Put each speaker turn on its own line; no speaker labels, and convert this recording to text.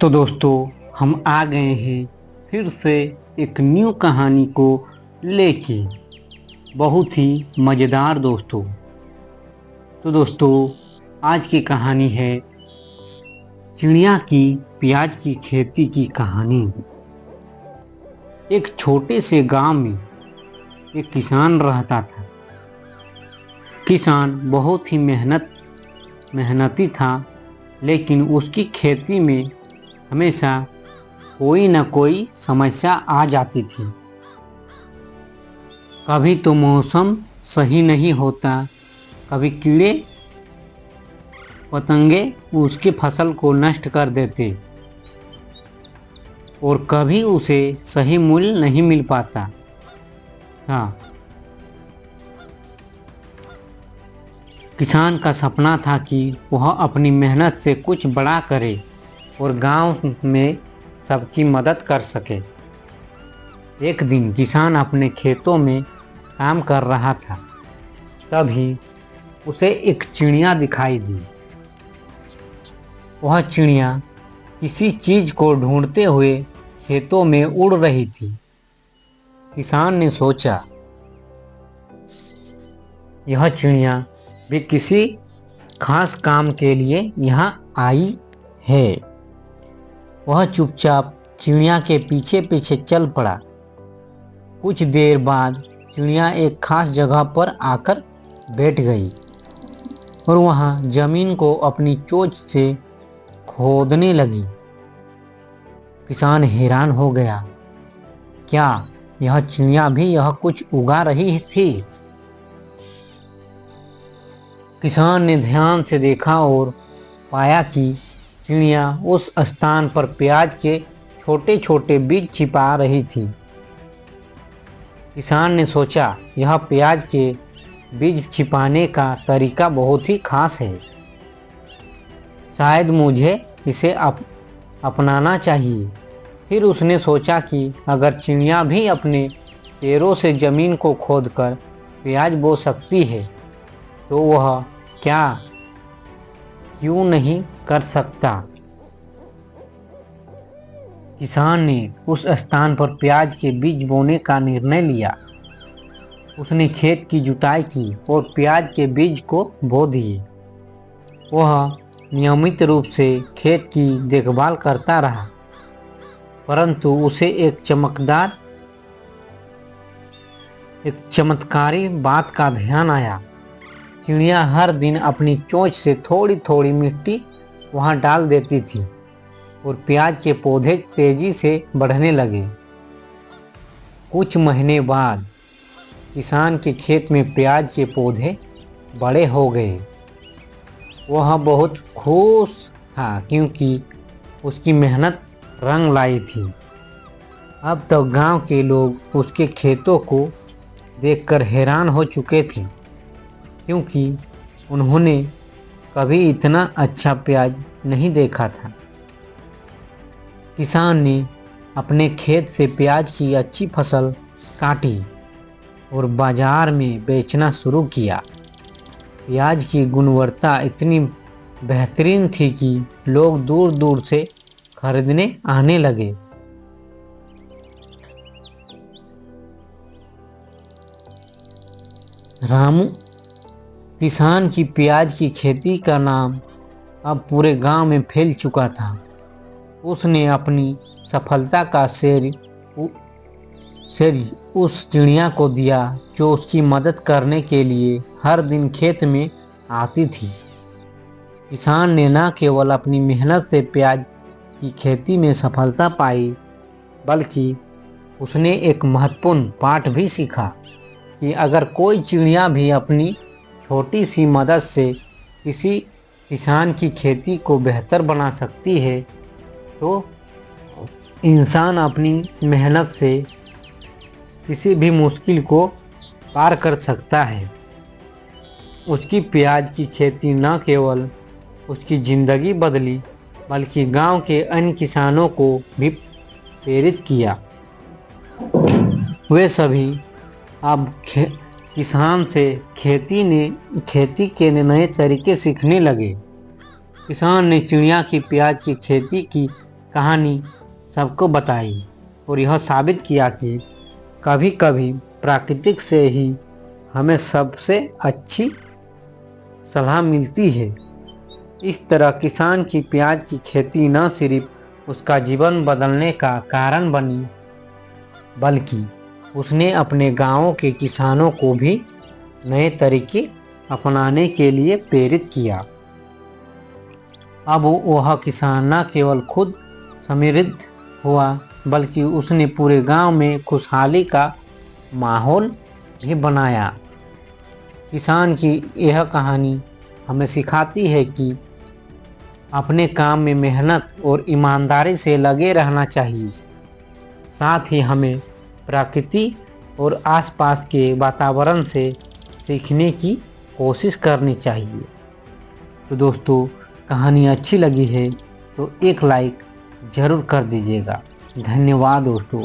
तो दोस्तों हम आ गए हैं फिर से एक न्यू कहानी को लेके, बहुत ही मज़ेदार दोस्तों। तो दोस्तों आज की कहानी है चिड़िया की प्याज की खेती की कहानी। एक छोटे से गांव में एक किसान रहता था। किसान बहुत ही मेहनती था, लेकिन उसकी खेती में हमेशा कोई न कोई समस्या आ जाती थी। कभी तो मौसम सही नहीं होता, कभी कीड़े पतंगे उसकी फसल को नष्ट कर देते और कभी उसे सही मूल्य नहीं मिल पाता था। किसान का सपना था कि वह अपनी मेहनत से कुछ बड़ा करे और गांव में सबकी मदद कर सके। एक दिन किसान अपने खेतों में काम कर रहा था, तभी उसे एक चिड़िया दिखाई दी। वह चिड़िया किसी चीज को ढूंढते हुए खेतों में उड़ रही थी। किसान ने सोचा, यह चिड़िया भी किसी खास काम के लिए यहाँ आई है। वह चुपचाप चिड़िया के पीछे पीछे चल पड़ा। कुछ देर बाद चिड़िया एक खास जगह पर आकर बैठ गई और वहाँ जमीन को अपनी चोंच से खोदने लगी। किसान हैरान हो गया, क्या यह चिड़िया भी यह कुछ उगा रही थी? किसान ने ध्यान से देखा और पाया कि चिड़िया उस स्थान पर प्याज के छोटे छोटे बीज छिपा रही थी। किसान ने सोचा, यह प्याज के बीज छिपाने का तरीका बहुत ही खास है। शायद मुझे इसे अपनाना चाहिए। फिर उसने सोचा कि अगर चिड़िया भी अपने पैरों से जमीन को खोदकर प्याज बो सकती है, तो वह क्यों नहीं कर सकता। किसान ने उस स्थान पर प्याज के बीज बोने का निर्णय लिया। उसने खेत की जुताई की और प्याज के बीज को बो दिए। वह नियमित रूप से खेत की देखभाल करता रहा, परंतु उसे एक चमत्कारी बात का ध्यान आया। चिड़िया हर दिन अपनी चोंच से थोड़ी थोड़ी मिट्टी वहां डाल देती थी और प्याज के पौधे तेजी से बढ़ने लगे। कुछ महीने बाद किसान के खेत में प्याज के पौधे बड़े हो गए। वह बहुत खुश था क्योंकि उसकी मेहनत रंग लाई थी। अब तो गांव के लोग उसके खेतों को देखकर हैरान हो चुके थे, क्योंकि उन्होंने कभी इतना अच्छा प्याज नहीं देखा था। किसान ने अपने खेत से प्याज की अच्छी फसल काटी और बाजार में बेचना शुरू किया। प्याज की गुणवत्ता इतनी बेहतरीन थी कि लोग दूर दूर से खरीदने आने लगे। रामू किसान की प्याज की खेती का नाम अब पूरे गांव में फैल चुका था। उसने अपनी सफलता का श्रेय उस चिड़िया को दिया जो उसकी मदद करने के लिए हर दिन खेत में आती थी। किसान ने न केवल अपनी मेहनत से प्याज की खेती में सफलता पाई, बल्कि उसने एक महत्वपूर्ण पाठ भी सीखा कि अगर कोई चिड़िया भी अपनी छोटी सी मदद से किसी किसान की खेती को बेहतर बना सकती है, तो इंसान अपनी मेहनत से किसी भी मुश्किल को पार कर सकता है। उसकी प्याज की खेती न केवल उसकी ज़िंदगी बदली, बल्कि गांव के अन्य किसानों को भी प्रेरित किया। वे सभी अब किसान से खेती के नए तरीके सीखने लगे। किसान ने चिड़िया की प्याज की खेती की कहानी सबको बताई और यह साबित किया कि कभी कभी प्राकृतिक से ही हमें सबसे अच्छी सलाह मिलती है। इस तरह किसान की प्याज की खेती न सिर्फ उसका जीवन बदलने का कारण बनी, बल्कि उसने अपने गांव के किसानों को भी नए तरीके अपनाने के लिए प्रेरित किया। अब वह किसान न केवल खुद समृद्ध हुआ, बल्कि उसने पूरे गांव में खुशहाली का माहौल भी बनाया। किसान की यह कहानी हमें सिखाती है कि अपने काम में मेहनत और ईमानदारी से लगे रहना चाहिए। साथ ही हमें प्रकृति और आसपास के वातावरण से सीखने की कोशिश करनी चाहिए। तो दोस्तों, कहानी अच्छी लगी है तो एक लाइक ज़रूर कर दीजिएगा। धन्यवाद दोस्तों।